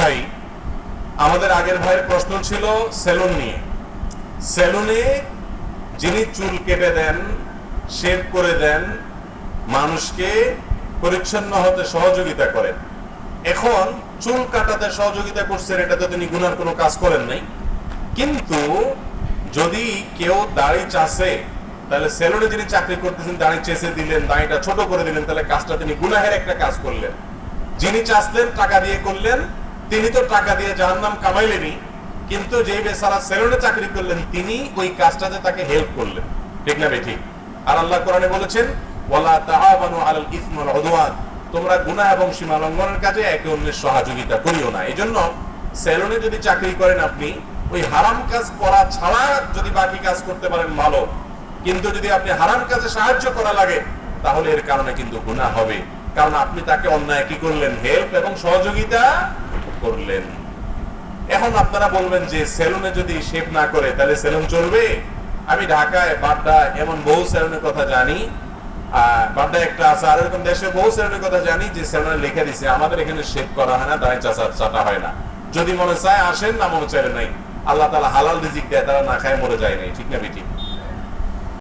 ভাই, আমাদের আগের ভাইয়ের প্রশ্ন ছিল সেলুন নিয়ে। সেলুনে যিনি চুল কেটে দেন, শেভ করে দেন, মানুষকে পরিচ্ছন্ন হতে সহযোগিতা করেন, এখন চুল কাটাতে সহযোগিতা করছেন, এটা তো তিনি গুনার কোনো কাজ করেন নাই। কিন্তু যদি কেউ দাড়ি চাষে, তাহলে সেলুনে যিনি চাকরি করতেছেন দাড়ি চেষে দিলেন, দাড়িটা ছোট করে দিলেন, তাহলে কাজটা তিনি গুনাহের একটা কাজ করলেন। যিনি চাষলেন টাকা দিয়ে করলেন, তিনি তো টাকা দিয়ে জাহান্নাম কামাইলেনই, কিন্তু যেই বেচারা সেলুনে চাকরি করলেন তিনি ওই কাজটাতে তাকে হেল্প করলেন। ঠিক না বেঠিক? আর আল্লাহ কোরআনে বলেছেন, ওয়ালা তাআওয়ানু আলাল ইসমি ওয়াল উদওয়ান, তোমরা গুনাহ এবং সীমা লঙ্ঘনের কাজে একে অন্যের সহযোগিতা করিও না। এজন্য সেলুনে যদি চাকরি করেন আপনি, ওই হারাম কাজ করা ছাড়া যদি বাকি কাজ করতে পারেন ভালো, কিন্তু যদি আপনি হারাম কাজে সাহায্য করা লাগে তাহলে এর কারণে কিন্তু গুনাহ হবে, কারণ আপনি তাকে অন্যায় কি করলেন? হেল্প এবং সহযোগিতা করলেন। এখন আপনারা বলবেন যে সেলুনে যদি শেভ না করে তাহলে সেলুন চলবে? আমি ঢাকায় বাড্ডা এমন বহু সেলুনের কথা জানি, বাড্ডা একটা আছে, আর এরকম দেশে বহু সেলুনের কথা জানি যে সেলুনে লিখে দিছে আমাদের এখানে শেভ করা হয় না, দাড়ি চাটা হয় না, যদি মনে চায় আসেন, না মনে চাইলে নাই। আল্লাহ তাআলা হালাল রিজিক দেয়, তারা না খায় মরে যায় নাই। ঠিক না বেঠিক?